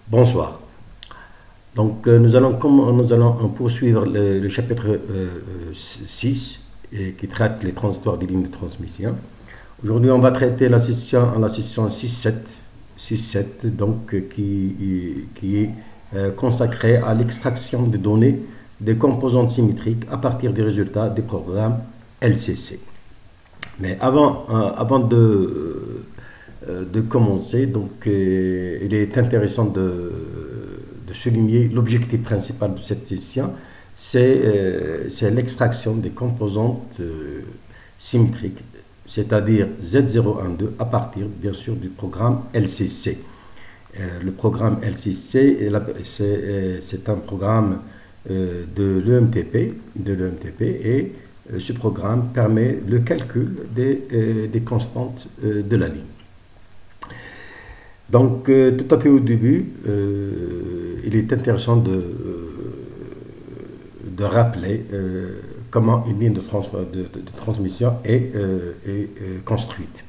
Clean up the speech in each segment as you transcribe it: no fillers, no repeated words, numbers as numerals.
Bonsoir. Donc nous allons poursuivre le chapitre 6 qui traite les transitoires des lignes de transmission. Aujourd'hui, on va traiter la session 6.7, donc qui est consacrée à l'extraction des données des composantes symétriques à partir des résultats des programmes LCC. Mais avant de commencer, donc il est intéressant de souligner l'objectif principal de cette session, c'est l'extraction des composantes symétriques, c'est-à-dire Z012 à partir bien sûr du programme LCC. Le programme LCC, c'est un programme de l'EMTP, et ce programme permet le calcul des constantes de la ligne. Donc, tout à fait au début, il est intéressant de rappeler comment une ligne de transmission est construite.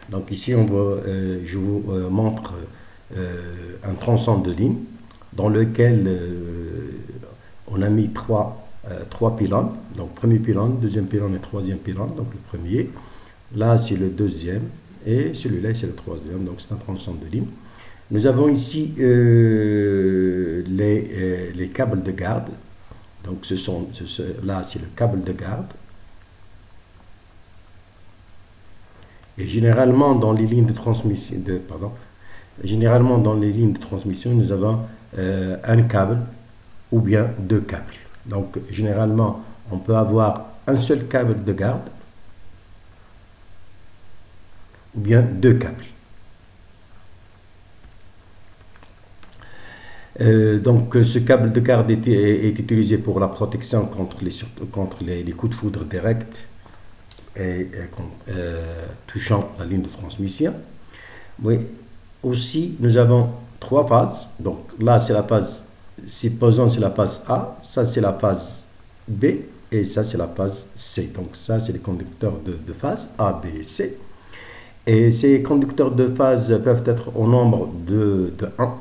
Donc ici, je vous montre un tronçon de ligne dans lequel on a mis trois pylônes. Donc, premier pylône, deuxième pylône et troisième pylône. Donc, le premier, là, c'est le deuxième. Et celui-là, c'est le troisième, donc c'est un tronçon de ligne. Nous avons ici les câbles de garde. Donc là, c'est le câble de garde. Et généralement, dans les lignes de transmission, nous avons un câble ou bien deux câbles. Donc, généralement, on peut avoir un seul câble de garde ou bien deux câbles. Donc ce câble de garde est utilisé pour la protection contre les coups de foudre directs touchant la ligne de transmission. Oui. Aussi, nous avons trois phases. Donc là, c'est la phase, supposons c'est la phase A, ça c'est la phase B et ça c'est la phase C. Donc ça, c'est les conducteurs de phase A, B et C. Et ces conducteurs de phase peuvent être au nombre de 1.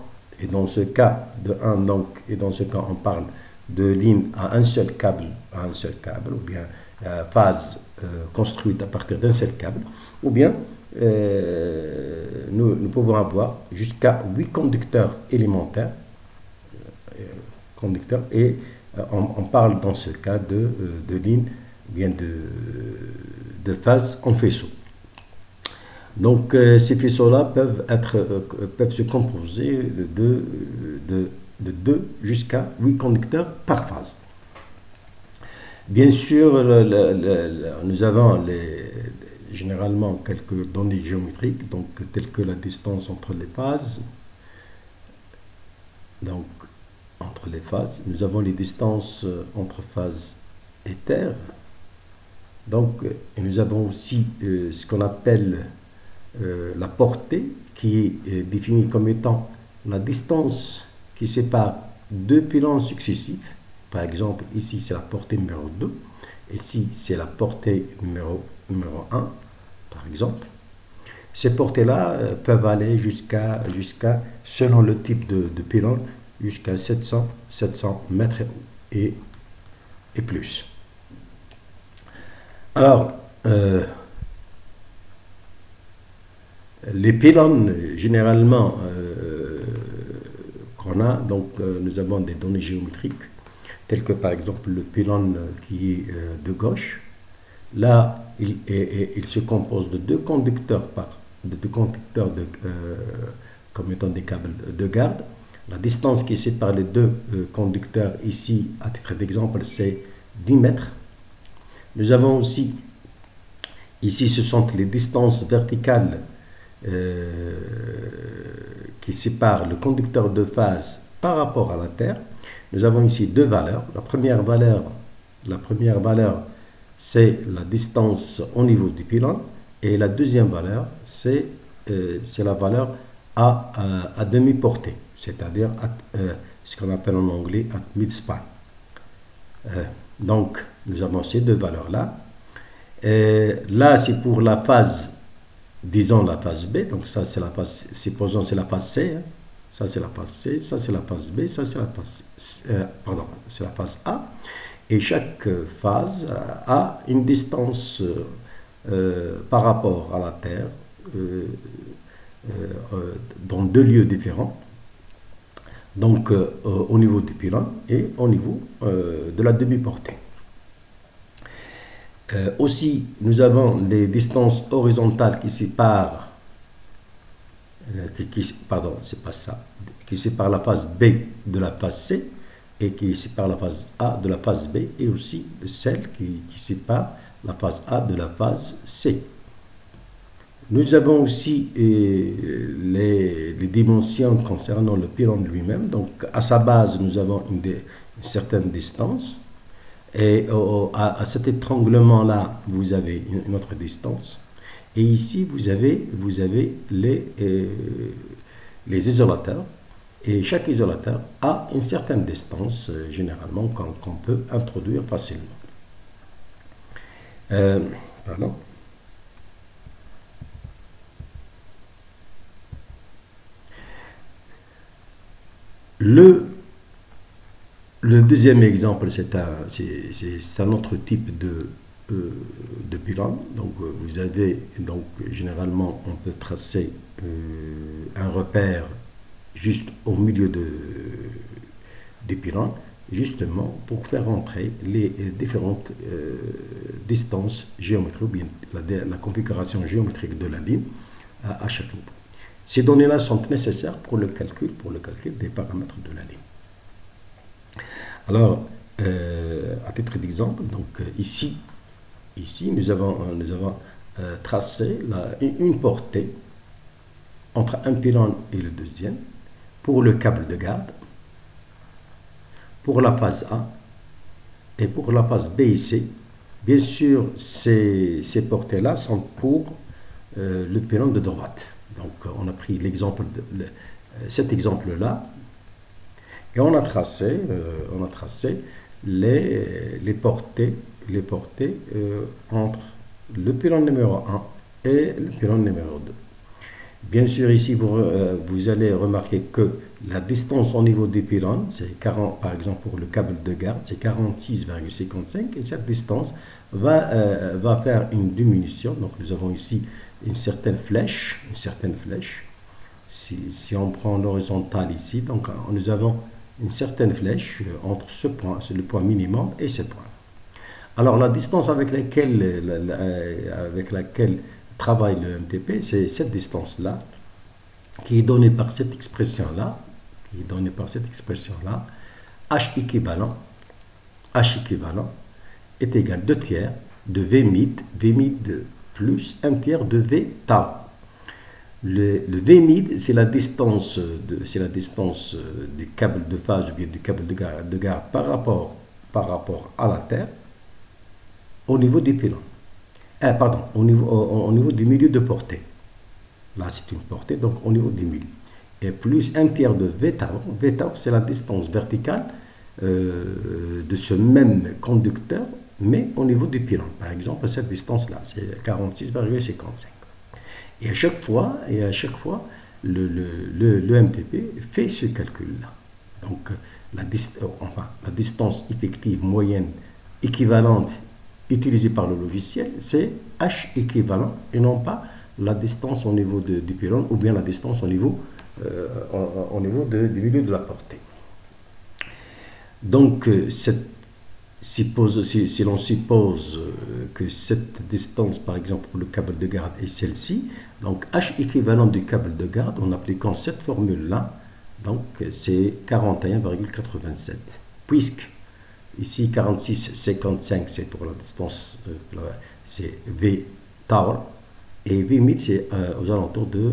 Et dans ce cas de 1, donc, et dans ce cas, on parle de ligne à un seul câble, ou bien phase construite à partir d'un seul câble, ou bien nous pouvons avoir jusqu'à 8 conducteurs élémentaires, et on parle dans ce cas de ligne, bien de phase en faisceau. Donc ces faisceaux-là peuvent se composer de 2 jusqu'à 8 conducteurs par phase. Bien sûr, nous avons généralement quelques données géométriques, donc telles que la distance entre les phases. Donc entre les phases, nous avons les distances entre phases et terre. Donc et nous avons aussi ce qu'on appelle la portée, qui est définie comme étant la distance qui sépare deux pylônes successifs. Par exemple, ici c'est la portée numéro 2, ici c'est la portée numéro 1, par exemple. Ces portées-là peuvent aller jusqu'à, selon le type de pylône, jusqu'à 700 mètres et plus. Alors, les pylônes, généralement, qu'on a, donc nous avons des données géométriques, telles que par exemple le pylône qui est de gauche. Là, il se compose de deux conducteurs comme étant des câbles de garde. La distance qui sépare les deux conducteurs ici, à titre d'exemple, c'est 10 mètres. Nous avons aussi, ici, ce sont les distances verticales qui sépare le conducteur de phase par rapport à la Terre. Nous avons ici deux valeurs. La première valeur, c'est la distance au niveau du pylône, et la deuxième valeur, c'est la valeur à demi-portée, c'est-à-dire ce qu'on appelle en anglais at mid-span. Donc, nous avons ces deux valeurs-là. Là, c'est pour la phase, disons la phase B, donc ça c'est la phase, supposons c'est la phase C, hein. Ça, c'est la phase C, ça, c'est la phase B, ça, c'est la phase, pardon, c'est la phase A. Et chaque phase a une distance par rapport à la Terre dans deux lieux différents. Donc, au niveau du pylône et au niveau de la demi-portée. Aussi, nous avons les distances horizontales qui séparent, pardon, c'est pas ça, qui séparent la phase B de la phase C et qui séparent la phase A de la phase B et aussi celle qui sépare la phase A de la phase C. Nous avons aussi les dimensions concernant le pylône lui-même. Donc, à sa base, nous avons une certaine distance. Et à cet étranglement-là, vous avez une autre distance. Et ici, vous avez les isolateurs. Et chaque isolateur a une certaine distance, généralement, qu'on peut introduire facilement. Pardon. Le deuxième exemple, c'est un autre type de pylône. Donc, vous avez, donc, généralement, on peut tracer un repère juste au milieu des pylônes, justement pour faire entrer les différentes distances géométriques, ou bien la configuration géométrique de la ligne à chaque niveau. Ces données-là sont nécessaires pour le calcul des paramètres de la ligne. Alors, à titre d'exemple, donc ici nous avons tracé une portée entre un pylône et le deuxième pour le câble de garde, pour la phase A et pour la phase B et C. Bien sûr, ces portées-là sont pour le pylône de droite. Donc, on a pris cet exemple-là et on a tracé les portées entre le pylône numéro 1 et le pylône numéro 2. Bien sûr, ici, vous allez remarquer que la distance au niveau des pylônes, c'est 40, par exemple pour le câble de garde, c'est 46,55 et cette distance va faire une diminution. Donc, nous avons ici une certaine flèche. Si on prend l'horizontale ici, donc nous avons une certaine flèche entre ce point, c'est le point minimum, et ce point. Alors la distance avec laquelle travaille le MTP, c'est cette distance-là, qui est donnée par cette expression-là, H équivalent est égal à 2 tiers de V mid plus 1 tiers de V tau. Le V mid, c'est la distance du câble de phase ou bien du câble de garde par rapport à la Terre au niveau du pylône. Pardon, au niveau du milieu de portée. Là, c'est une portée, donc au niveau du milieu. Et plus 1 tiers de V tau. V tau, c'est la distance verticale de ce même conducteur, mais au niveau du pylône. Par exemple, cette distance-là, c'est 46,55. Et à chaque fois, le MTP fait ce calcul-là. Donc, la distance effective moyenne équivalente utilisée par le logiciel, c'est H équivalent et non pas la distance au niveau du pylône ou bien la distance au niveau du milieu de la portée. Donc, si l'on suppose que cette distance, par exemple, pour le câble de garde est celle-ci, donc H équivalent du câble de garde, en appliquant cette formule-là, donc c'est 41,87. Puisque ici 46,55 c'est pour la distance, c'est V tau, et V mid c'est aux alentours de,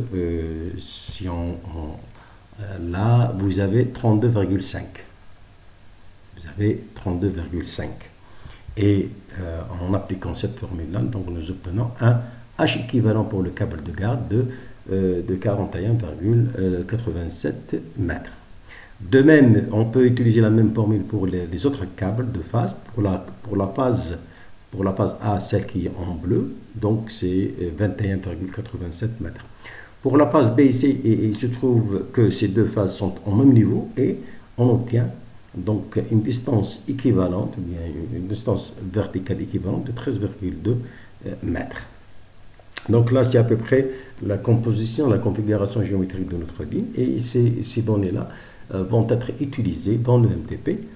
là vous avez 32,5. Vous avez 32,5. Et en appliquant cette formule-là, donc nous obtenons un H équivalent pour le câble de garde de 41,87 mètres. De même, on peut utiliser la même formule pour les autres câbles de phase. Pour la phase A, celle qui est en bleu, donc c'est 21,87 mètres. Pour la phase B et C, il se trouve que ces deux phases sont au même niveau et on obtient donc une distance équivalente, bien une distance verticale équivalente de 13,2 mètres. Donc là, c'est à peu près la composition, la configuration géométrique de notre ligne, et ces données-là vont être utilisées dans le MTP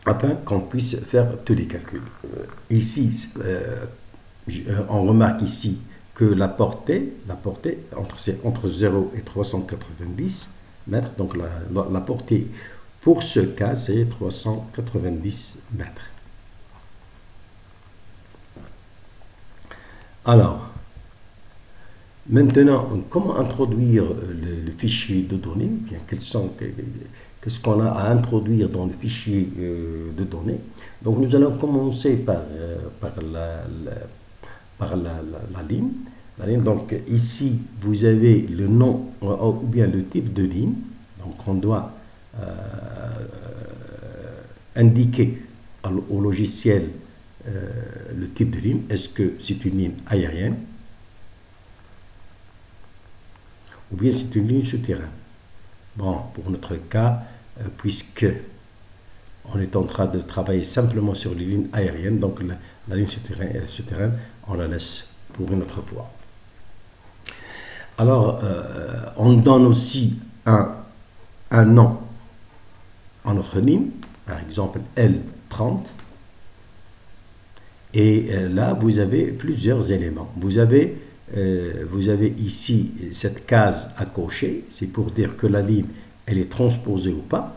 afin qu'on puisse faire tous les calculs. Ici, on remarque ici que la portée entre 0 et 390 mètres, donc la portée pour ce cas, c'est 390 mètres. Alors, maintenant, comment introduire le fichier de données? Bien, qu'est-ce qu'on a à introduire dans le fichier de données? Donc, nous allons commencer par la ligne. Donc, ici, vous avez le nom ou bien le type de ligne. Donc, on doit indiquer au logiciel le type de ligne. Est-ce que c'est une ligne aérienne ou bien c'est une ligne souterraine? Bon, pour notre cas, puisque on est en train de travailler simplement sur les lignes aériennes, donc la ligne souterraine, on la laisse pour une autre fois. Alors, on donne aussi un nom à notre ligne, par exemple L30, et là, vous avez plusieurs éléments. Vous avez ici cette case à cocher, c'est pour dire que la ligne, elle est transposée ou pas.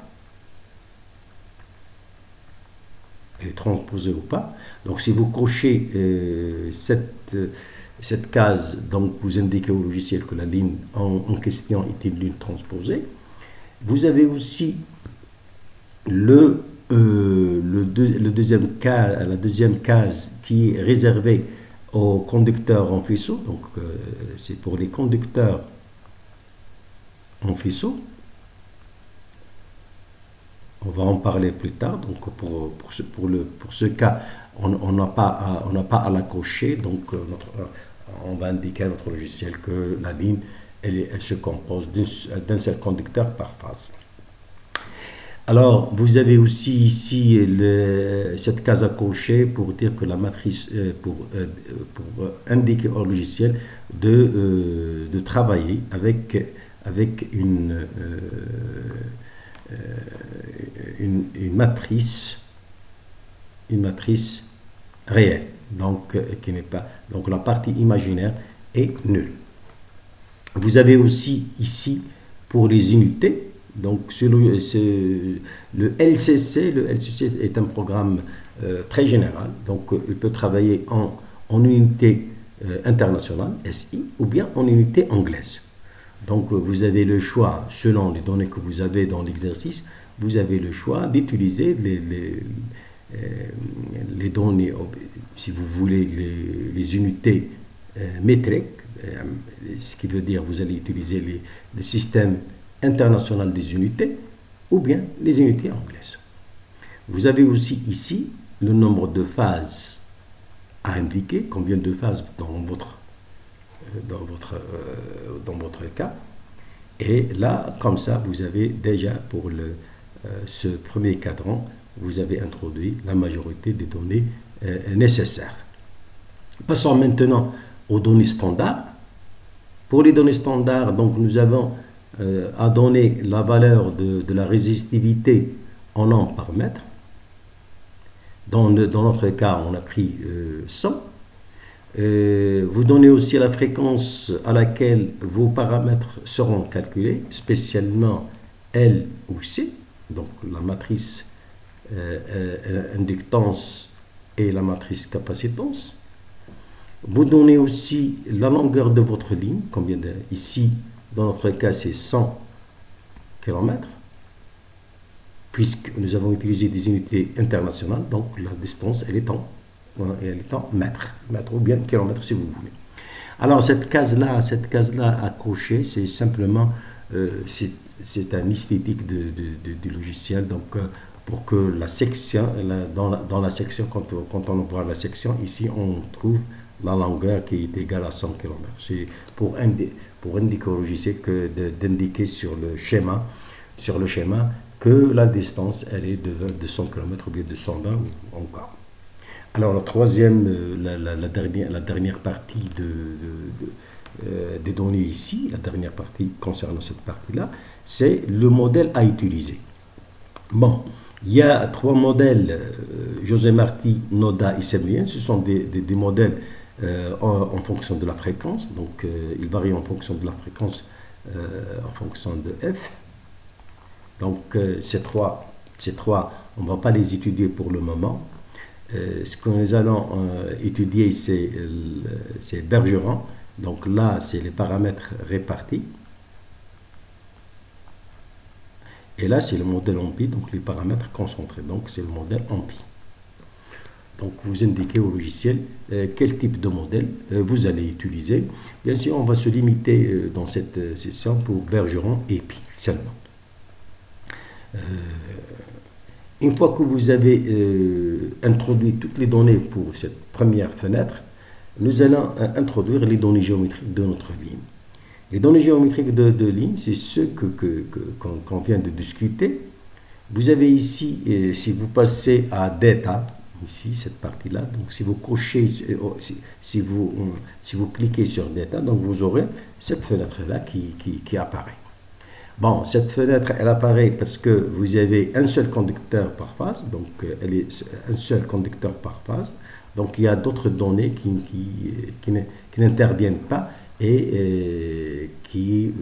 Elle est transposée ou pas. Donc, si vous cochez cette case, donc vous indiquez au logiciel que la ligne en question est une ligne transposée. Vous avez aussi la deuxième case qui est réservée aux conducteurs en faisceau. Donc, c'est pour les conducteurs en faisceau. On va en parler plus tard. Donc, pour ce cas, on n'a pas à la cocher. Donc, on va indiquer à notre logiciel que la ligne, elle se compose d'un seul conducteur par phase. Alors, vous avez aussi ici cette case à cocher pour dire que la matrice, pour indiquer au logiciel de travailler avec une matrice réelle, donc qui n'est pas, donc la partie imaginaire est nulle. Vous avez aussi ici pour les unités, donc le LCC est un programme très général, donc il peut travailler en unité internationale, SI, ou bien en unité anglaise. Donc vous avez le choix, selon les données que vous avez dans l'exercice, vous avez le choix d'utiliser les données, si vous voulez, les unités métriques, ce qui veut dire vous allez utiliser le système international des unités ou bien les unités anglaises. Vous avez aussi ici le nombre de phases à indiquer, combien de phases dans votre cas. Et là, comme ça, vous avez déjà pour ce premier cadran, vous avez introduit la majorité des données nécessaires. Passons maintenant aux données standards. Pour les données standards, donc nous avons à donner la valeur de la résistivité en ohms par mètre. Dans notre cas, on a pris 100. Vous donnez aussi la fréquence à laquelle vos paramètres seront calculés, spécialement L ou C, donc la matrice inductance et la matrice capacitance. Vous donnez aussi la longueur de votre ligne, ici, dans notre cas, c'est 100 km, puisque nous avons utilisé des unités internationales, donc la distance, elle est en mètres, ou bien kilomètres si vous voulez. Alors cette case-là à cocher, c'est simplement, c'est un esthétique du logiciel, donc pour que la section, dans la section, quand on voit la section, ici on trouve la longueur qui est égale à 100 km. C'est pour indiquer au logiciel d'indiquer sur le schéma que la distance elle est de 100 km ou bien de 120 ou encore. Alors la troisième, la dernière partie des données ici, la dernière partie concernant cette partie-là, c'est le modèle à utiliser. Bon, il y a trois modèles, José Marti, Noda et Semlien, ce sont des modèles en fonction de la fréquence, donc ils varient en fonction de la fréquence, en fonction de f. Donc ces trois, on ne va pas les étudier pour le moment. Ce que nous allons étudier, c'est Bergeron. Donc là, c'est les paramètres répartis. Et là, c'est le modèle en pi, donc les paramètres concentrés. Donc c'est le modèle en pi. Donc vous indiquez au logiciel quel type de modèle vous allez utiliser. Bien sûr, on va se limiter dans cette session pour Bergeron et pi seulement. Une fois que vous avez introduit toutes les données pour cette première fenêtre, nous allons introduire les données géométriques de notre ligne. Les données géométriques de ligne, c'est ce qu'on vient de discuter. Vous avez ici, si vous passez à Data, ici, cette partie-là, donc si vous cochez, si vous cliquez sur Data, donc vous aurez cette fenêtre-là qui apparaît. Bon, cette fenêtre, elle apparaît parce que vous avez un seul conducteur par phase, donc elle est un seul conducteur par phase. Donc il y a d'autres données qui n'interviennent pas et qui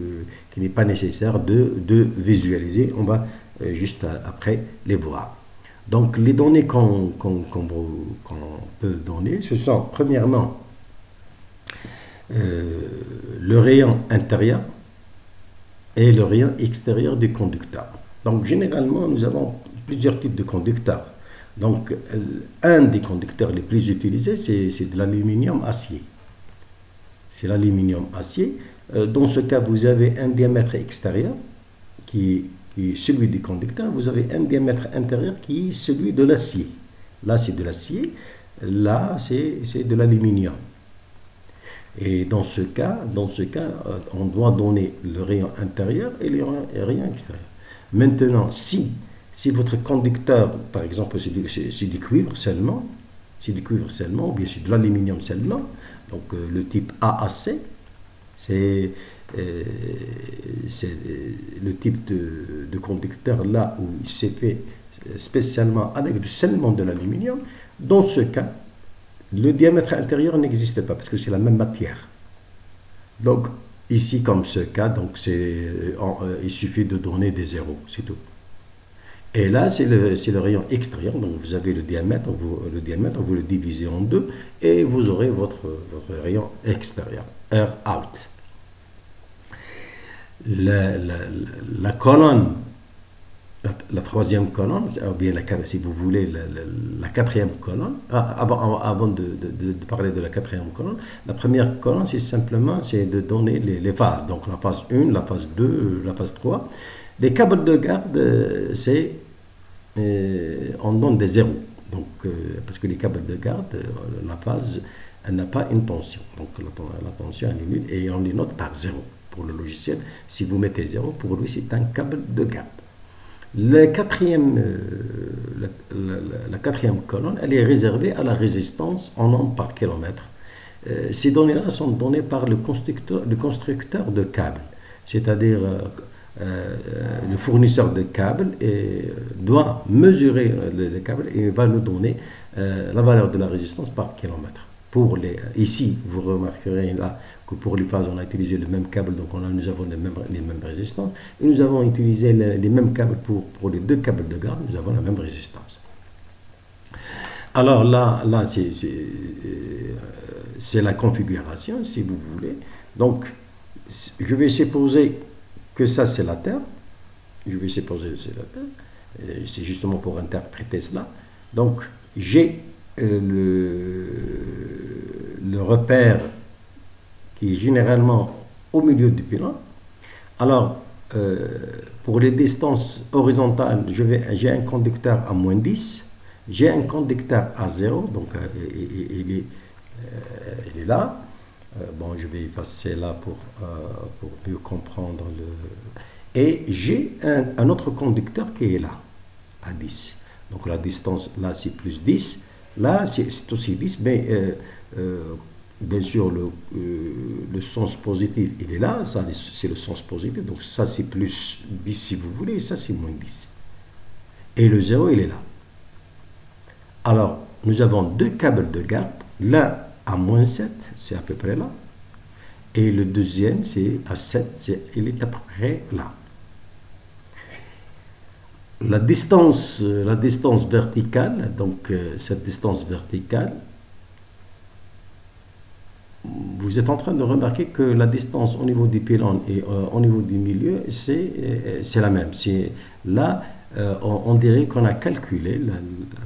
n'est pas nécessaire de visualiser. On va juste après les voir. Donc les données qu'on peut donner, ce sont premièrement le rayon intérieur et le rayon extérieur du conducteur. Donc généralement, nous avons plusieurs types de conducteurs. Donc un des conducteurs les plus utilisés, c'est de l'aluminium acier. C'est l'aluminium acier. Dans ce cas, vous avez un diamètre extérieur qui est celui du conducteur. Vous avez un diamètre intérieur qui est celui de l'acier. Là, c'est de l'acier. Là, c'est de l'aluminium. Et dans ce cas, on doit donner le rayon intérieur et le rayon extérieur. Maintenant, si votre conducteur, par exemple, c'est du cuivre seulement, ou bien c'est de l'aluminium seulement, donc le type AAC, c'est le type de conducteur là où il s'est fait spécialement avec seulement de l'aluminium. Dans ce cas, le diamètre intérieur n'existe pas parce que c'est la même matière. Donc, ici, comme ce cas, donc il suffit de donner des zéros, c'est tout. Et là, c'est le rayon extérieur. Donc, vous avez le diamètre, vous le divisez en deux et vous aurez votre rayon extérieur, air out. La colonne, la troisième colonne, ou bien si vous voulez la quatrième colonne, avant de parler de la quatrième colonne, la première colonne, c'est de donner les phases. Donc la phase 1, la phase 2, la phase 3. Les câbles de garde, on donne des zéros. Donc, parce que les câbles de garde, la phase, elle n'a pas une tension. Donc la tension, elle est nulle et on les note par zéro. Pour le logiciel, si vous mettez zéro, pour lui, c'est un câble de garde. La quatrième colonne, elle est réservée à la résistance en ohms par kilomètre. Ces données-là sont données par le constructeur de câbles, c'est-à-dire le fournisseur de câbles doit mesurer les câbles et va nous donner la valeur de la résistance par kilomètre. Ici, vous remarquerez là que pour les phases, on a utilisé le même câble, donc nous avons les mêmes résistances. Et nous avons utilisé les mêmes câbles pour les deux câbles de garde, nous avons la même résistance. Alors là c'est la configuration, si vous voulez. Donc, je vais supposer que ça, c'est la Terre. C'est justement pour interpréter cela. Donc, j'ai le repère qui est généralement au milieu du pylône. Alors, pour les distances horizontales, j'ai un conducteur à moins 10, j'ai un conducteur à 0, donc il est là, Bon, je vais effacer là pour mieux comprendre le... Et j'ai un autre conducteur qui est là, à 10. Donc la distance, là, c'est plus 10. Là, c'est aussi 10, mais bien sûr, le sens positif, il est là. Ça, c'est le sens positif. Donc ça, c'est plus 10 si vous voulez, et ça, c'est moins 10. Et le 0, il est là. Alors, nous avons deux câbles de garde. L'un à moins 7, c'est à peu près là. Et le deuxième, c'est à 7, il est à peu près là. La distance verticale, donc cette distance verticale, vous êtes en train de remarquer que la distance au niveau des pylônes et au niveau du milieu, c'est la même. Là, on dirait qu'on a calculé,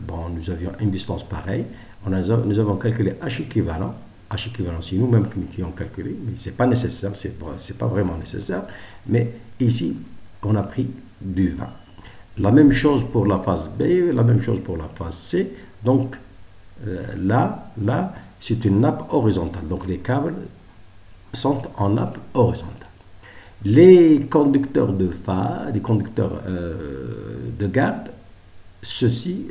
bon, nous avions une distance pareille, nous avons calculé H équivalent. H équivalent, c'est nous-mêmes qui avons calculé, mais ce n'est pas nécessaire, c'est pas vraiment nécessaire. Mais ici, on a pris du 20. La même chose pour la phase B, la même chose pour la phase C. Donc là, c'est une nappe horizontale. Donc les câbles sont en nappe horizontale. Les conducteurs de phase, les conducteurs de garde, ceci,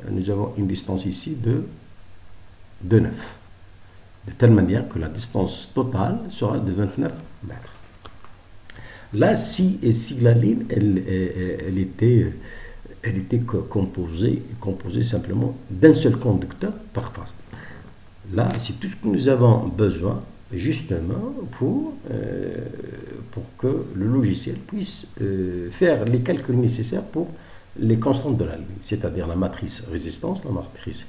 nous avons une distance ici de 9. De telle manière que la distance totale sera de 29 mètres. Là, si la ligne, elle était composée simplement d'un seul conducteur par phase. Là, c'est tout ce que nous avons besoin, justement, pour que le logiciel puisse faire les calculs nécessaires pour les constantes de la ligne, c'est-à-dire la matrice résistance, la matrice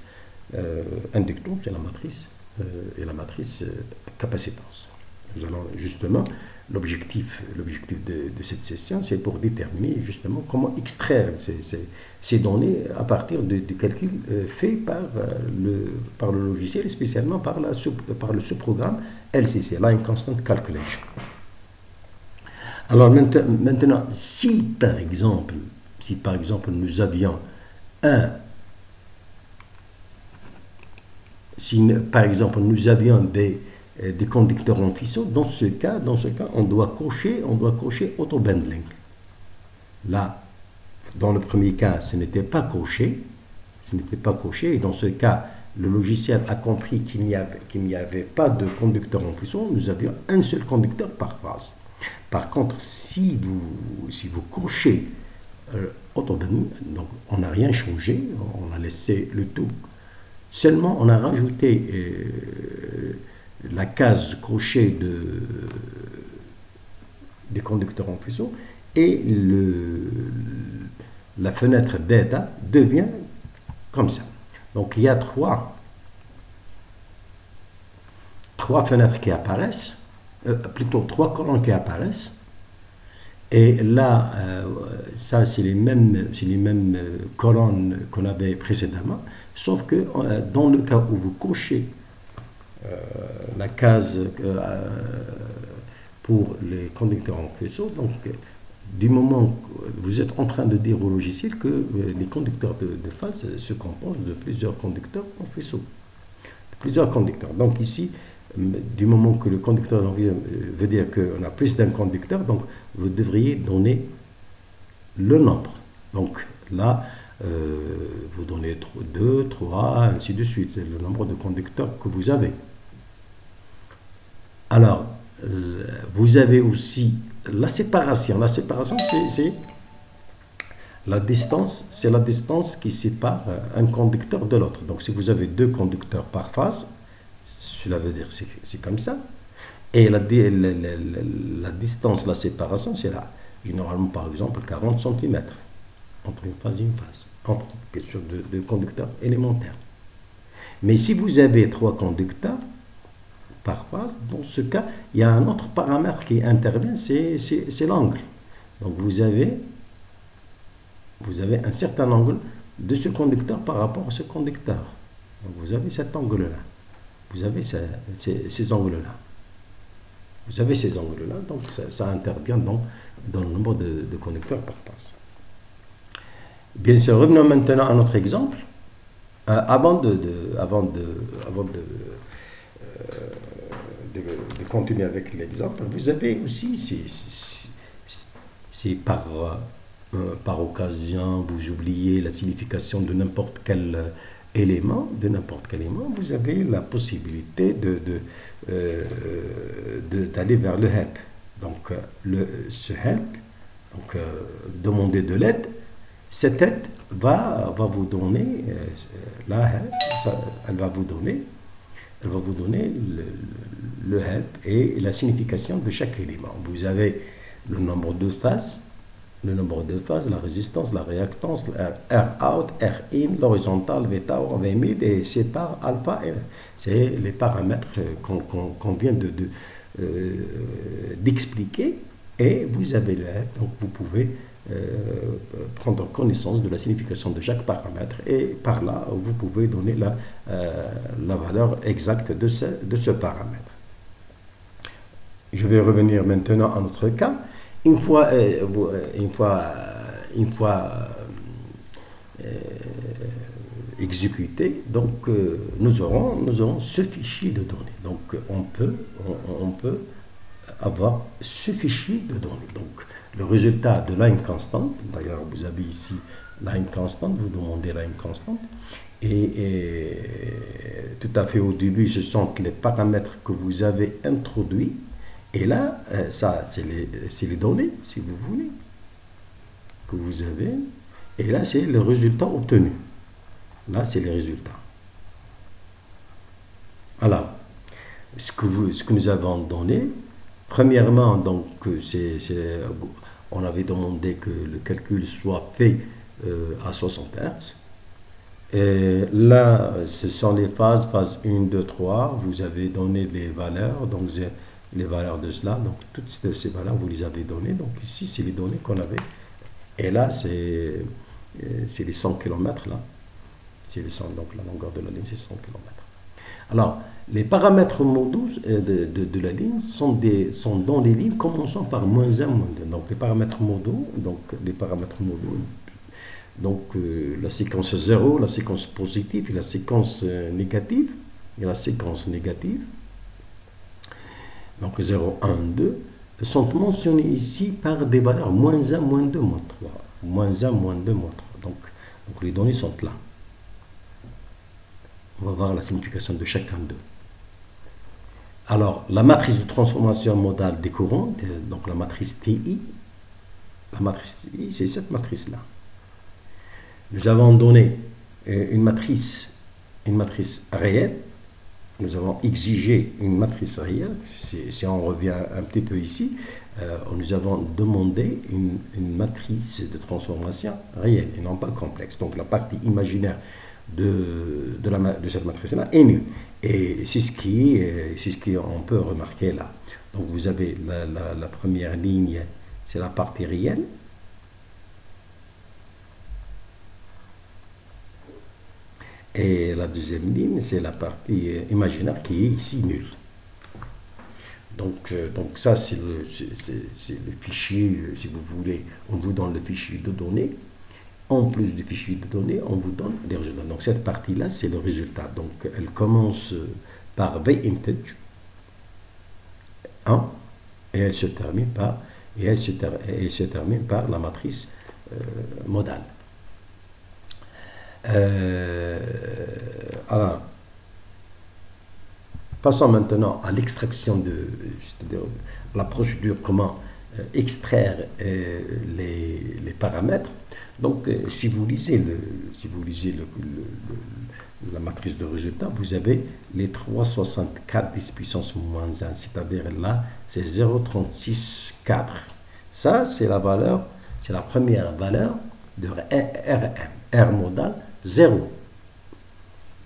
inductance et la matrice capacitance. Nous allons justement, l'objectif de cette session, c'est pour déterminer justement comment extraire ces données à partir du calcul fait par le logiciel, spécialement par le sous-programme LCC, Line Constant Calculation. Alors maintenant, si par exemple nous avions des conducteurs en faisceau, dans ce cas, on doit cocher auto-bundling. Là, dans le premier cas, ce n'était pas coché, et dans ce cas, le logiciel a compris qu'il n'y avait pas de conducteur en faisceau, nous avions un seul conducteur par phase. Par contre, si vous cochez auto-bundling, donc on n'a rien changé, on a laissé le tout. Seulement, on a rajouté la case crochet des conducteurs en faisceau et la fenêtre data devient comme ça. Donc, il y a trois fenêtres qui apparaissent, plutôt trois colonnes qui apparaissent. Et là, ça, c'est les mêmes colonnes qu'on avait précédemment, sauf que dans le cas où vous cochez la case pour les conducteurs en faisceau, donc du moment que vous êtes en train de dire au logiciel que les conducteurs de phase se composent de plusieurs conducteurs en faisceau. Plusieurs conducteurs. Donc ici, du moment que le conducteur veut dire qu'on a plus d'un conducteur, donc vous devriez donner le nombre. Donc là, vous donnez 2, 3, ainsi de suite, le nombre de conducteurs que vous avez. Alors, vous avez aussi la séparation. La séparation, c'est la distance qui sépare un conducteur de l'autre. Donc, si vous avez deux conducteurs par phase, cela veut dire que c'est comme ça. Et la distance, la séparation, c'est là. Généralement, par exemple, 40 cm entre une phase et une phase, entre quelque chose de conducteur élémentaire. Mais si vous avez trois conducteurs par phase, dans ce cas, il y a un autre paramètre qui intervient, c'est l'angle. Donc vous avez un certain angle de ce conducteur par rapport à ce conducteur. Donc vous avez cet angle-là. Vous avez ces angles-là. Vous avez ces angles-là, donc ça intervient dans le nombre de conducteurs par phase. Bien sûr, revenons maintenant à notre exemple. de continuer avec l'exemple, vous avez aussi, si par occasion vous oubliez la signification de n'importe quel élément, vous avez la possibilité d'aller vers le help. Donc, ce help, donc demander de l'aide, cette aide va vous donner, elle va vous donner le help et la signification de chaque élément. Vous avez le nombre de phases, la résistance, la réactance, R out, R in, l'horizontale, β, V mid et C par alpha. C'est les paramètres qu'on vient d'expliquer et vous avez le help, donc vous pouvez prendre connaissance de la signification de chaque paramètre et par là vous pouvez donner la valeur exacte de ce paramètre. Je vais revenir maintenant à notre cas. Une fois exécuté, donc nous aurons ce fichier de données. Donc on peut avoir ce fichier de données. Donc le résultat de line constante, d'ailleurs vous avez ici line constante, vous demandez line constante, et tout à fait au début ce sont les paramètres que vous avez introduits, et là ça c'est les données si vous voulez que vous avez, et là c'est le résultat obtenu, là c'est les résultats. Alors ce que nous avons donné, premièrement, donc on avait demandé que le calcul soit fait à 60 Hz. Et là, ce sont les phases, phase 1, 2, 3. Vous avez donné les valeurs, donc les valeurs de cela. Donc toutes ces valeurs, vous les avez données. Donc ici, c'est les données qu'on avait. Et là, c'est les 100 km là. Donc la longueur de la ligne, c'est 100 km. Alors, les paramètres modaux de la ligne sont dans les lignes commençant par -1, -2. Donc, les paramètres modaux, la séquence 0, la séquence positive et la séquence négative, donc 0, 1, 2, sont mentionnés ici par des valeurs -1, -2, -3. -1, -2, -3. Donc les données sont là. On va voir la signification de chacun d'eux. Alors, la matrice de transformation modale décourante, donc la matrice TI, c'est cette matrice-là. Nous avons donné une matrice réelle, nous avons exigé une matrice réelle, si on revient un petit peu ici, nous avons demandé une matrice de transformation réelle et non pas complexe. Donc la partie imaginaire de cette matrice-là est nulle. Et c'est ce qu'on peut remarquer là. Donc vous avez la première ligne, c'est la partie réelle. Et la deuxième ligne, c'est la partie imaginaire qui est ici nulle. Donc ça, c'est le fichier, si vous voulez, on vous donne le fichier de données. En plus du fichier de données, on vous donne des résultats. Donc cette partie-là, c'est le résultat. Donc elle commence par VIntage 1 et elle se termine par la matrice modale. Alors, passons maintenant à l'extraction c'est-à-dire la procédure comment extraire les paramètres. Donc, si vous lisez la matrice de résultat, vous avez les 364 10 puissance moins 1, c'est-à-dire là, c'est 0,364. Ça, c'est la première valeur de RM. R modal 0.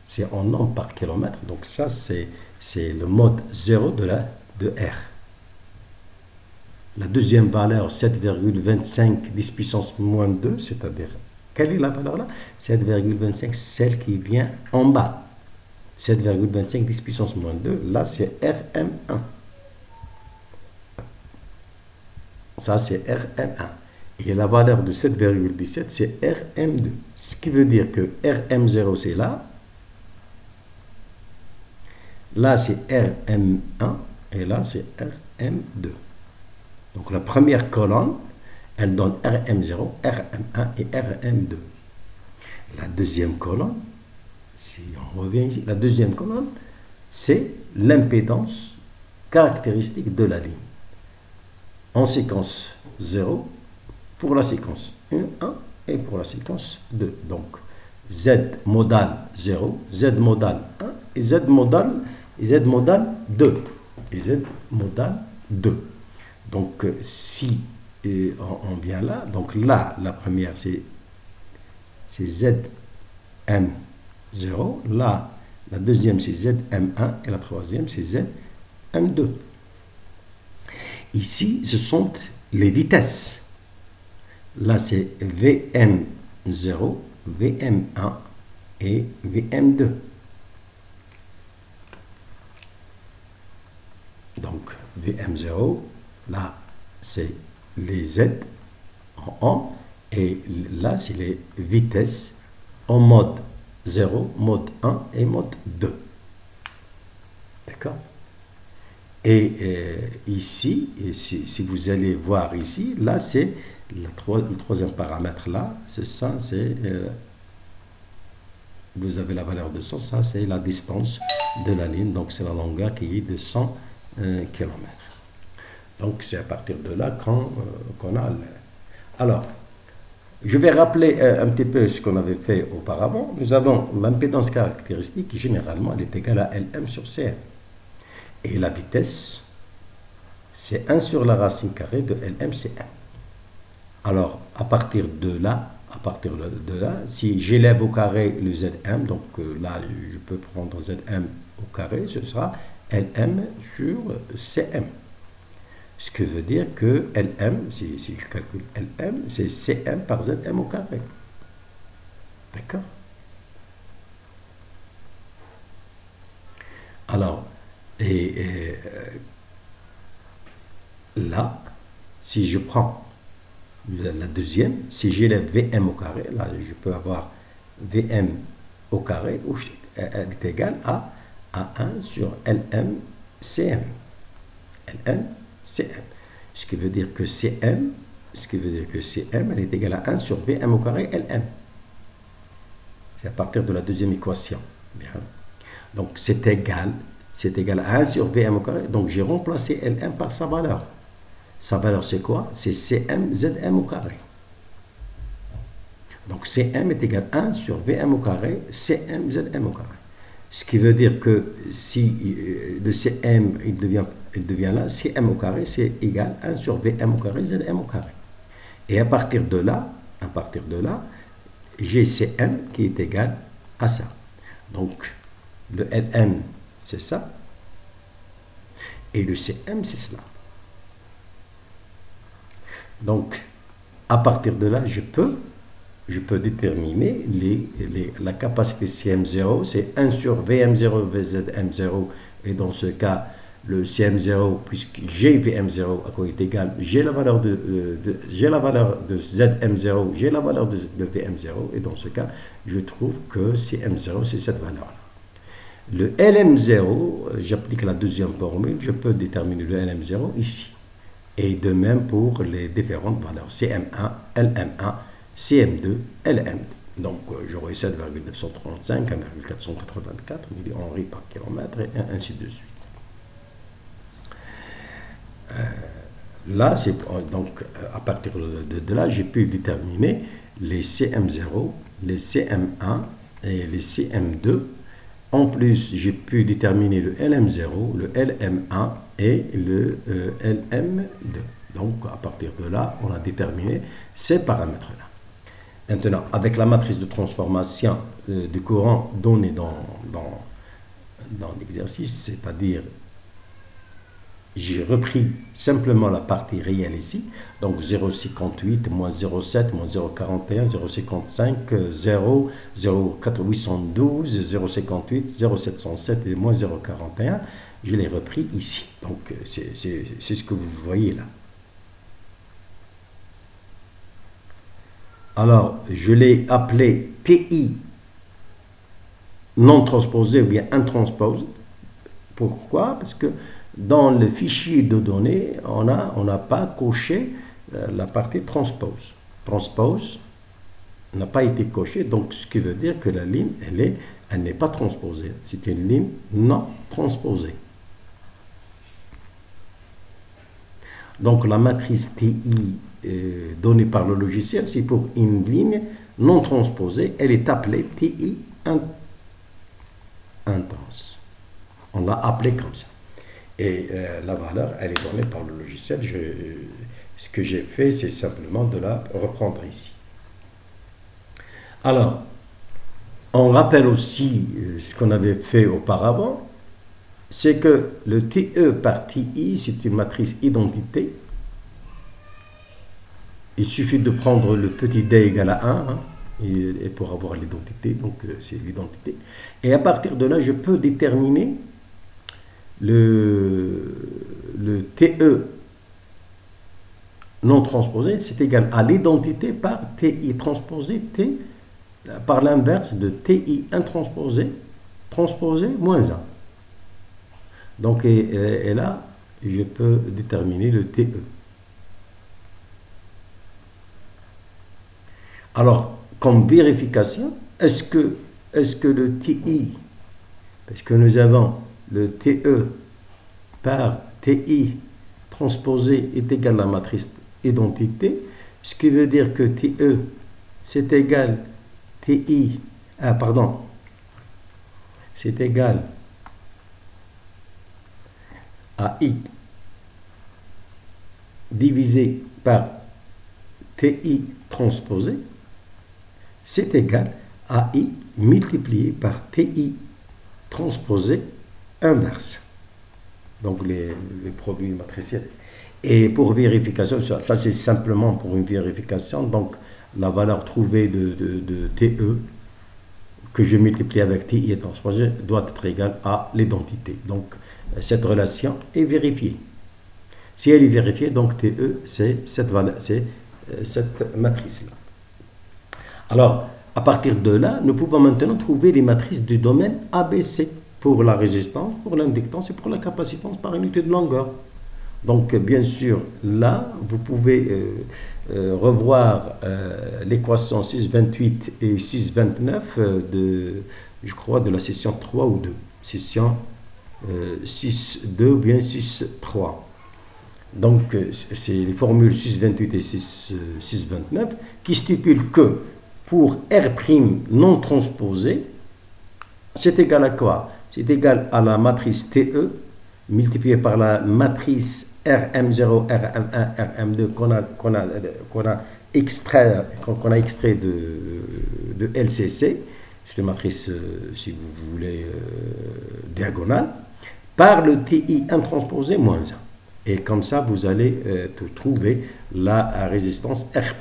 C'est en nombre par kilomètre, donc ça, c'est le mode 0 de R. La deuxième valeur, 7,25 10 puissance moins 2, c'est-à-dire, quelle est la valeur là? 7,25, celle qui vient en bas. 7,25 10 puissance moins 2, là c'est RM1. Ça c'est RM1. Et la valeur de 7,17, c'est RM2. Ce qui veut dire que RM0 c'est là. Là c'est RM1. et là c'est RM2. Donc la première colonne, elle donne RM0, RM1 et RM2. La deuxième colonne, si on revient ici, la deuxième colonne, c'est l'impédance caractéristique de la ligne. En séquence 0 pour la séquence 1 et pour la séquence 2. Donc Z modal 0, Z modal 1 et Z modal 2. Et Z modal 2. Donc si on vient là, donc là, la première c'est ZM0, là, la deuxième c'est ZM1 et la troisième c'est ZM2. Ici, ce sont les vitesses. Là, c'est VM0, VM1 et VM2. Donc, VM0, là, c'est les Z en et là, c'est les vitesses en mode 0, mode 1 et mode 2. D'accord? Et ici, si vous allez voir ici, là, c'est le troisième paramètre, là, c'est ça, c'est... vous avez la valeur de 100, ça, c'est la distance de la ligne, donc c'est la longueur qui est de 100 km. Donc, c'est à partir de là qu'on a... Alors, je vais rappeler un petit peu ce qu'on avait fait auparavant. Nous avons l'impédance caractéristique, qui généralement, elle est égale à Lm sur Cm. Et la vitesse, c'est 1 sur la racine carrée de LMCM. Alors, à partir de là, si j'élève au carré le Zm, donc là, je peux prendre Zm au carré, ce sera Lm sur Cm. Ce qui veut dire que Lm, si je calcule Lm, c'est Cm par Zm au carré. D'accord? Alors, là, si je prends la deuxième, si j'élève Vm au carré, là, je peux avoir Vm au carré, où elle est égale à 1 sur LmCm. LmCm. Ce qui veut dire que Cm, elle est égale à 1 sur Vm au carré Lm. C'est à partir de la deuxième équation. Bien. Donc, c'est égal à 1 sur Vm au carré. Donc, j'ai remplacé Lm par sa valeur. Sa valeur, c'est quoi? C'est Cm Zm au carré. Donc, Cm est égal à 1 sur Vm au carré, Cm Zm au carré. Ce qui veut dire que si le Cm, il devient là, Cm au carré, c'est égal à 1 sur Vm au carré, Zm au carré. Et à partir de là, j'ai Cm qui est égal à ça. Donc, le Lm, c'est ça. Et le Cm, c'est cela. Donc, à partir de là, je peux déterminer la capacité CM0, c'est 1 sur VM0 VZM0, et dans ce cas, le CM0, puisque j'ai VM0 à quoi est égal, j'ai la valeur de ZM0, j'ai la valeur de VM0, et dans ce cas, je trouve que CM0, c'est cette valeur-là. Le LM0, j'applique la deuxième formule, je peux déterminer le LM0 ici. Et de même pour les différentes valeurs CM1, LM1, CM2, LM2. Donc j'aurai 7,935, 1,484 millihenry par kilomètre et ainsi de suite. Là, donc à partir de là, j'ai pu déterminer les CM0, les CM1 et les CM2. En plus, j'ai pu déterminer le LM0, le LM1 et le LM2. Donc, à partir de là, on a déterminé ces paramètres-là. Maintenant, avec la matrice de transformation du courant donnée dans l'exercice, c'est-à-dire, j'ai repris simplement la partie réelle ici, donc 0,58, moins 0,7, moins 0,41, 0,55, 0, 0,812, 0,58, 0,707 et moins 0,41, je l'ai repris ici. Donc, c'est ce que vous voyez là. Alors, je l'ai appelé PI non transposé ou bien intransposé. Pourquoi? Parce que dans le fichier de données, on n'a pas coché la partie transpose. Transpose n'a pas été coché, donc ce qui veut dire que la ligne, elle n'est pas transposée. C'est une ligne non transposée. Donc la matrice TI donnée par le logiciel, c'est pour une ligne non transposée. Elle est appelée TI intense. On l'a appelée comme ça. Et la valeur, elle est donnée par le logiciel. Ce que j'ai fait, c'est simplement de la reprendre ici. Alors, on rappelle aussi ce qu'on avait fait auparavant, c'est que le TE par TI, c'est une matrice identité. Il suffit de prendre le petit d égale à 1, hein, et pour avoir l'identité, donc c'est l'identité. Et à partir de là, je peux déterminer le TE non transposé, c'est égal à l'identité par TI transposé, T par l'inverse de TI intransposé, transposé moins 1. Donc, et là, je peux déterminer le TE. Alors, comme vérification, est-ce que le TI, parce que nous avons le TE par TI transposé est égal à la matrice identité, ce qui veut dire que TE, c'est égal TI, c'est égal à I divisé par TI transposé, c'est égal à I multiplié par TI transposé inverse. Donc les produits matriciels. Et pour vérification, ça c'est simplement pour une vérification, donc la valeur trouvée de TE que je multiplie avec TI transposé doit être égale à l'identité. Donc cette relation est vérifiée. Si elle est vérifiée, donc TE, c'est cette matrice-là. Alors, à partir de là, nous pouvons maintenant trouver les matrices du domaine ABC pour la résistance, pour l'inductance et pour la capacitance par unité de longueur. Donc, bien sûr, là, vous pouvez revoir l'équation 628 et 629 je crois, de la session 3 ou 2. Session 6.2 ou bien 6.3. Donc, c'est les formules 6.28 et 6.29 qui stipulent que pour R' non transposé, c'est égal à quoi? C'est égal à la matrice TE multipliée par la matrice RM0, RM1, RM2 qu'on a extrait de LCC. C'est une matrice, si vous voulez, diagonale, par le TI intransposé moins 1. Et comme ça, vous allez trouver la résistance R'.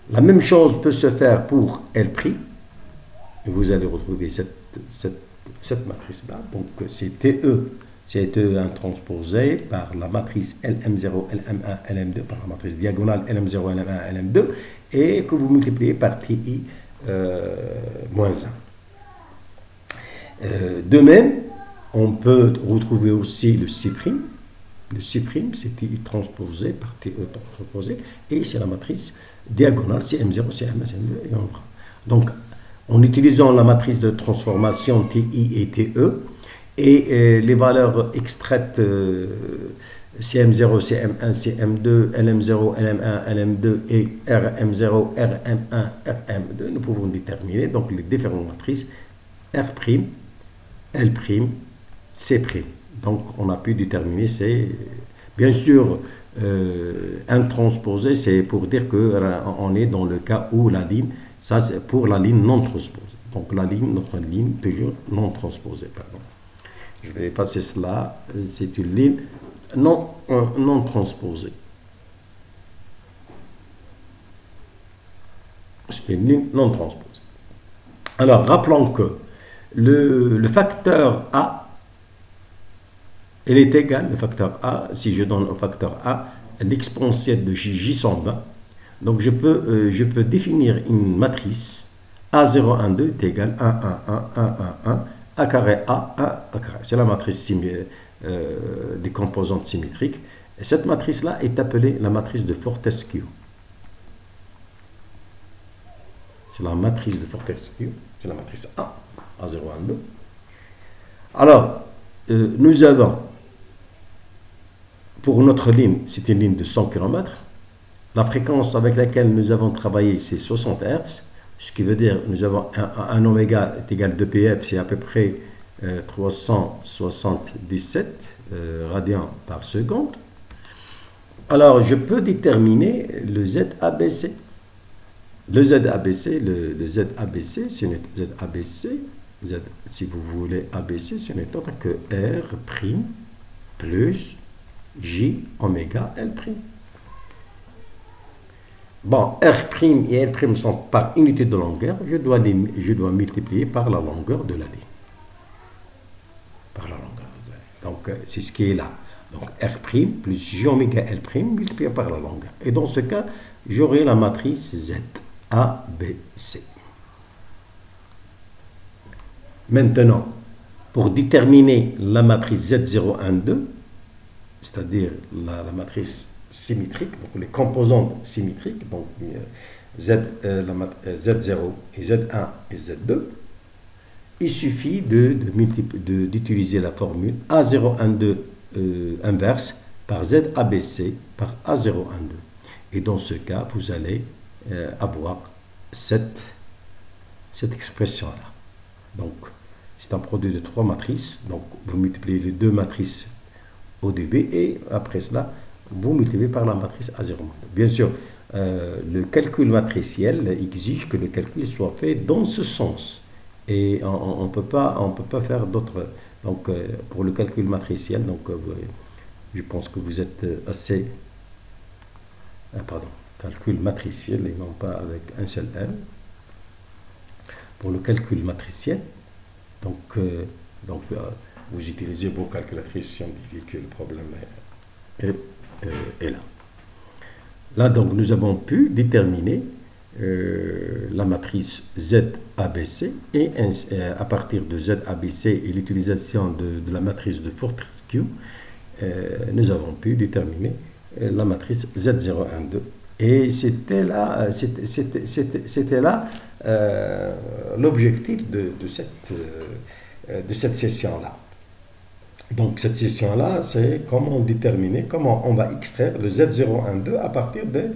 La même chose peut se faire pour L'. Vous allez retrouver cette matrice-là. Donc, c'est TE, c'est TE intransposé par la matrice LM0, LM1, LM2, par la matrice diagonale LM0, LM1, LM2, et que vous multipliez par TI moins 1. De même, on peut retrouver aussi le C'. Le C', c'est TI transposé par TE transposé, et c'est la matrice diagonale CM0, CM1, CM2, et on va. Donc, en utilisant la matrice de transformation TI et TE, et les valeurs extraites CM0, CM1, CM2, LM0, LM1, LM2 et RM0, RM1, RM2, nous pouvons déterminer donc les différentes matrices R', L', C'. Donc on a pu déterminer ces... Bien sûr, intransposé, c'est pour dire qu'on est dans le cas où la ligne, ça c'est pour la ligne non transposée. Donc la ligne, notre ligne, toujours non transposée, pardon. Je vais passer cela, c'est une ligne non transposée. C'est une ligne non transposée. Alors, rappelons que le facteur A, il est égal, le facteur A, si je donne au facteur A l'exponentielle de J120, donc je peux définir une matrice A012 est égal 1, 1, 1, 1, 1, 1, A carré A, 1, A carré. C'est la matrice des composantes symétriques. Et cette matrice-là est appelée la matrice de Fortescue. C'est la matrice de Fortescue, c'est la matrice A, A0, A2. Alors, nous avons, pour notre ligne, c'est une ligne de 100 km, la fréquence avec laquelle nous avons travaillé, c'est 60 Hz, ce qui veut dire que nous avons un oméga est égal à 2πf, c'est à peu près 377 radians par seconde. Alors, je peux déterminer le ZABC. Le ZABC, le ZABC, c'est ZABC, Z, si vous voulez ABC, ce n'est autre que R' plus J oméga L'. Bon, R' et L' sont par unité de longueur, je dois multiplier par la longueur de la ligne. Par la longueur de la ligne. Donc, c'est ce qui est là. Donc, R' plus J oméga L' multiplié par la longueur. Et dans ce cas, j'aurai la matrice Z, A, B, C. Maintenant, pour déterminer la matrice Z012, c'est-à-dire la matrice symétrique, donc les composantes symétriques, donc Z0 et Z1 et Z2, il suffit d'utiliser la formule A012 inverse par ZABC par A012. Et dans ce cas, vous allez avoir cette expression-là. Donc, c'est un produit de 3 matrices. Donc, vous multipliez les 2 matrices au début et après cela, vous multipliez par la matrice A0. Bien sûr, le calcul matriciel exige que le calcul soit fait dans ce sens. Et on ne peut pas faire d'autres. Donc, pour le calcul matriciel, donc, je pense que vous êtes assez. Calcul matriciel et non pas avec un seul M. Pour le calcul matriciel, donc vous utilisez vos calculatrices scientifiques, le problème est là. Là, donc, nous avons pu déterminer la matrice ZABC et à partir de ZABC et l'utilisation de la matrice de Fortescue, nous avons pu déterminer la matrice Z012. Et c'était là, l'objectif de cette session-là. Donc cette session-là, c'est comment déterminer, comment on va extraire le Z012 à partir du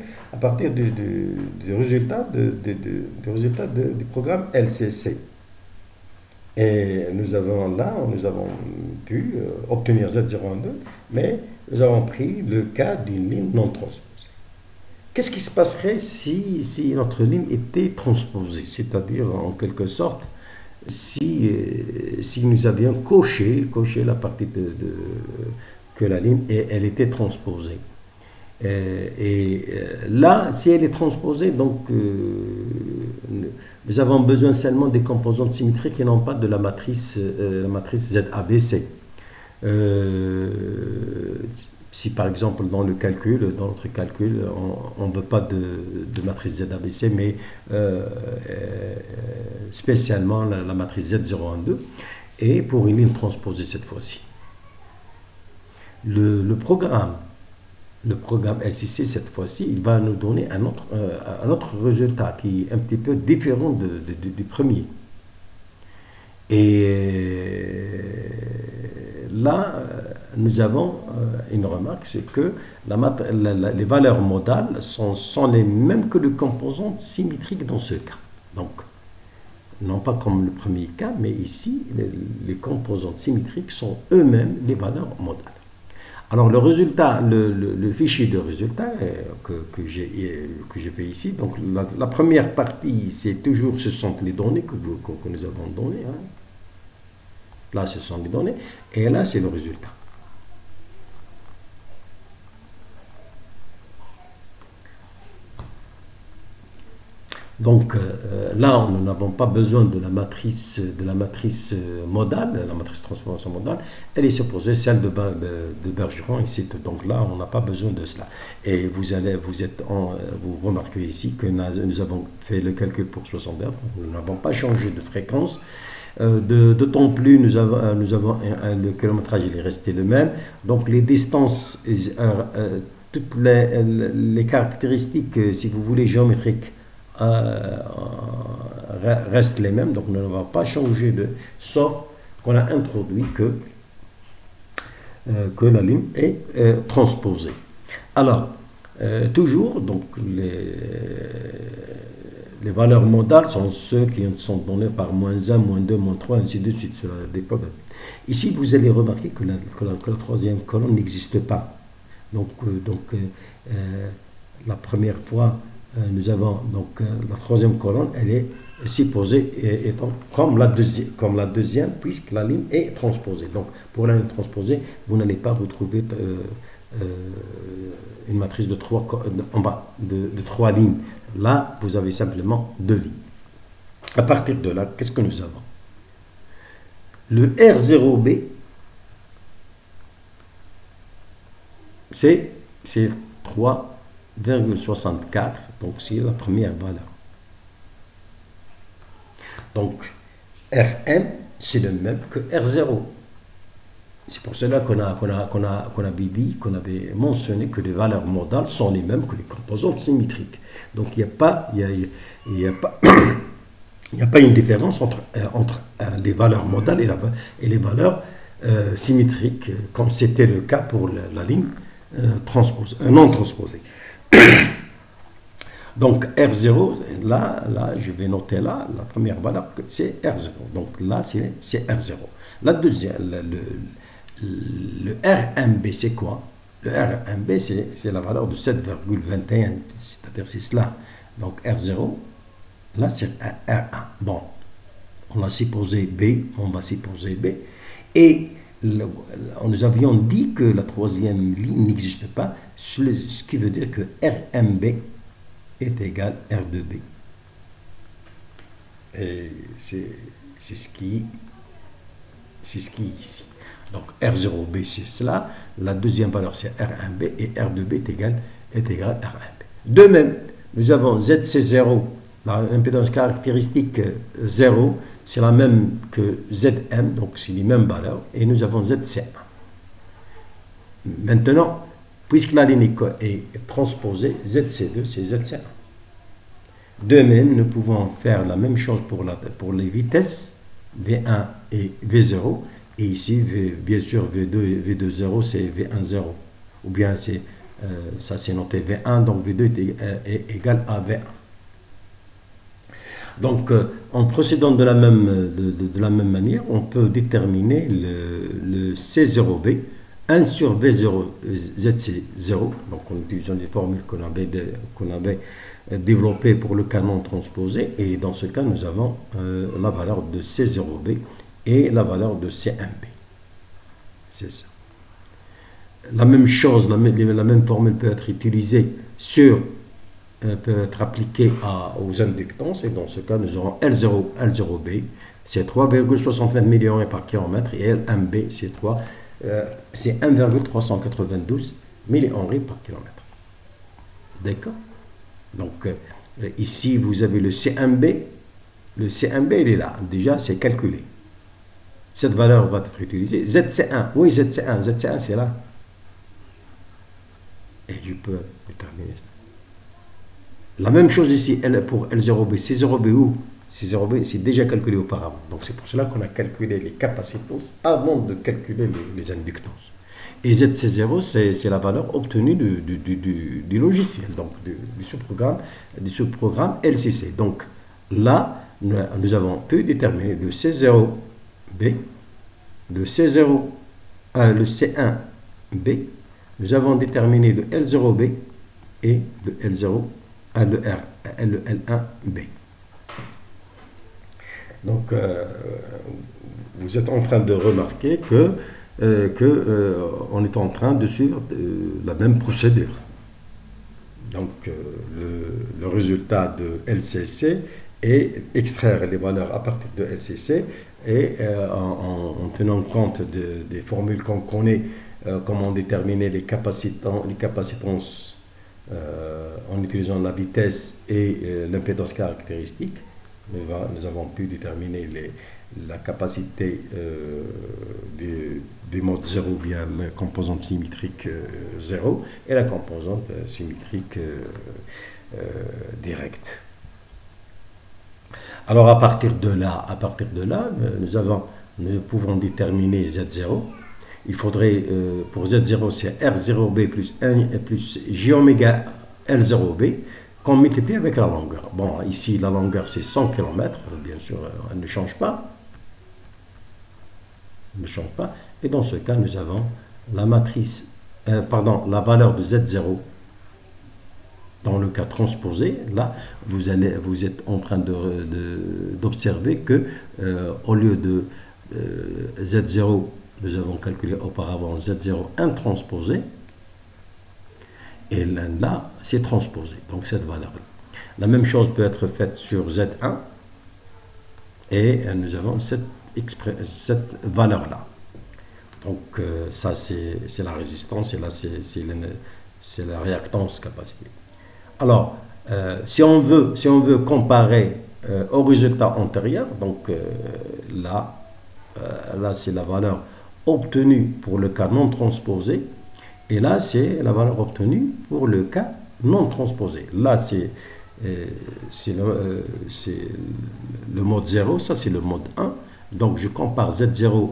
résultat du programme LCC. Et nous avons pu obtenir Z012, mais nous avons pris le cas d'une ligne non transposée. Qu'est-ce qui se passerait si notre ligne était transposée? C'est-à-dire, en quelque sorte, si nous avions coché la partie que la ligne, et elle était transposée. Là, si elle est transposée, donc nous avons besoin seulement des composantes symétriques et non pas de la matrice ZABC. Si par exemple dans notre calcul, on ne veut pas de matrice ZABC, mais spécialement la matrice Z012, et pour une ligne transposée cette fois-ci. Le programme LCC cette fois-ci, il va nous donner un autre résultat qui est un petit peu différent du premier. Et là, nous avons une remarque, c'est que les valeurs modales sont les mêmes que les composantes symétriques dans ce cas. Donc, non pas comme le premier cas, mais ici, les composantes symétriques sont eux-mêmes les valeurs modales. Alors, le résultat, le fichier de résultat que j'ai fait ici, donc la première partie, ce sont les données que nous avons données. Hein. Là, ce sont les données, et là, c'est le résultat. Donc là, nous n'avons pas besoin de la matrice modale, la matrice de transformation modale. Elle est supposée celle de Bergeron ici. Donc là, on n'a pas besoin de cela. Et vous remarquez ici que nous avons fait le calcul pour 60 Hz. Nous n'avons pas changé de fréquence. D'autant plus, le kilométrage il est resté le même. Donc les distances, toutes les caractéristiques, si vous voulez, géométriques, restent les mêmes. Donc on ne va pas changer sauf qu'on a introduit que la ligne est transposée. Alors, toujours, donc les valeurs modales sont ceux qui sont donnés par -1, -2, -3, ainsi de suite. Cela dépend. Ici, vous allez remarquer que la troisième colonne n'existe pas. Donc la première fois, nous avons la troisième colonne, elle est supposée étant comme la deuxième, puisque la ligne est transposée. Donc, pour la ligne transposée, vous n'allez pas retrouver une matrice en bas de 3 lignes. Là, vous avez simplement 2 lignes. À partir de là, qu'est-ce que nous avons? Le R0B, c'est 3,64, donc c'est la première valeur. Donc, Rm, c'est le même que R0. C'est pour cela qu'on avait mentionné que les valeurs modales sont les mêmes que les composantes symétriques. Donc il n'y a pas une différence entre les valeurs modales et les valeurs symétriques, comme c'était le cas pour la ligne non transposée. Donc R0, là, je vais noter là, la première valeur, c'est R0. Donc là, c'est R0. La deuxième, le RMB, c'est quoi? Le RMB, c'est la valeur de 7,21, c'est-à-dire c'est cela. Donc R0, là c'est R1. Bon, on a supposé B, on va supposer B. Et nous avions dit que la troisième ligne n'existe pas, ce qui veut dire que RMB est égal à R2B. Et c'est ce qui est ici. Donc R0B c'est cela, la deuxième valeur c'est R1B et R2B est égal à R1B. De même, nous avons ZC0, l'impédance caractéristique 0, c'est la même que Zm, donc c'est les mêmes valeurs, et nous avons ZC1. Maintenant, puisque la ligne est transposée, ZC2 c'est ZC1. De même, nous pouvons faire la même chose pour les vitesses V1 et V0. Et ici, bien sûr, V2 et V2,0, c'est V1,0. Ou bien, ça c'est noté V1, donc V2 est égal à V1. Donc, en procédant de la même manière, on peut déterminer le C0B, 1 sur V0, ZC0, donc en utilisant des formules qu'on avait développées pour le canon transposé. Et dans ce cas, nous avons la valeur de C0B et la valeur de CMB. C'est ça. La même chose, la même formule peut être utilisée peut être appliquée aux inductances, et dans ce cas, nous aurons L0, L0B, c'est 3,69 millions par kilomètre, et LMB, c'est 1,392 millihenry par kilomètre. D'accord? Donc, ici, vous avez le CMB. Le CMB, il est là. Déjà, c'est calculé. Cette valeur va être utilisée. ZC1, oui, ZC1 c'est là. Et je peux déterminer ça. La même chose ici, pour L0B, C0B où? C0B, c'est déjà calculé auparavant. Donc c'est pour cela qu'on a calculé les capacitances avant de calculer les inductances. Et ZC0, c'est la valeur obtenue du logiciel, donc du sous-programme LCC. Donc là, nous avons pu déterminer le C0B, le C1B, nous avons déterminé le L0B et le L1B. Donc, vous êtes en train de remarquer que on est en train de suivre la même procédure. Donc, le résultat de LCC est extraire les valeurs à partir de LCC et en tenant compte des formules qu'on connaît, comment déterminer les capacitances en utilisant la vitesse et l'impédance caractéristique. Nous avons pu déterminer la capacité des modes 0, bien composante symétrique 0, et la composante symétrique directe. Alors à partir de là, nous pouvons déterminer Z0. Il faudrait, pour Z0, c'est R0B plus 1 plus J oméga L0B, qu'on multiplie avec la longueur. Bon, ici, la longueur, c'est 100 km, bien sûr, elle ne change pas. Et dans ce cas, nous avons la matrice, la valeur de Z0 dans le cas transposé. Là, vous êtes en train d'observer que au lieu de Z0, nous avons calculé auparavant Z0 intransposé, et là, c'est transposé, donc cette valeur-là. La même chose peut être faite sur Z1, et nous avons cette valeur-là. Donc ça, c'est la résistance, et là, c'est la réactance capacité. Alors, si on veut comparer au résultat antérieur, donc là c'est la valeur obtenue pour le cas non transposé, et là c'est la valeur obtenue pour le cas non transposé. Là c'est le mode 0, ça c'est le mode 1. Donc je compare Z0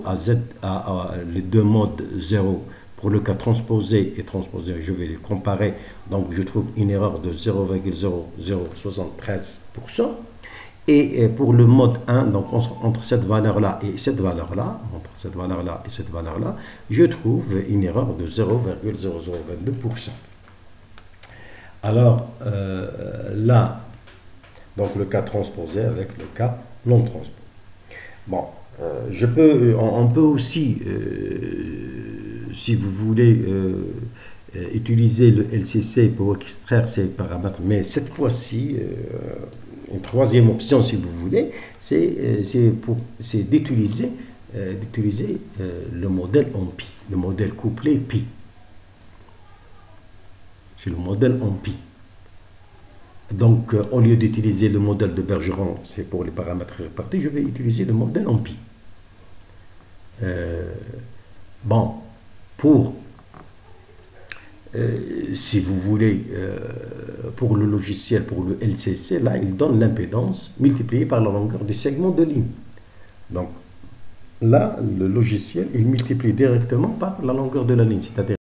à les deux modes 0 pour le cas transposé et transposé, je vais les comparer. Donc je trouve une erreur de 0,0073%. Et pour le mode 1, donc entre cette valeur-là et cette valeur-là, je trouve une erreur de 0,0022%. Alors là, donc le cas transposé avec le cas non transposé. Bon, on peut aussi, si vous voulez, utiliser le LCC pour extraire ces paramètres, mais cette fois-ci, une troisième option, si vous voulez, c'est d'utiliser le modèle en pi, le modèle couplé pi. C'est le modèle en pi. Donc, au lieu d'utiliser le modèle de Bergeron, c'est pour les paramètres répartis, je vais utiliser le modèle en pi. Bon, si vous voulez, pour le logiciel, pour le LCC, là, il donne l'impédance multipliée par la longueur du segment de ligne. Donc, là, le logiciel, il multiplie directement par la longueur de la ligne, c'est-à-dire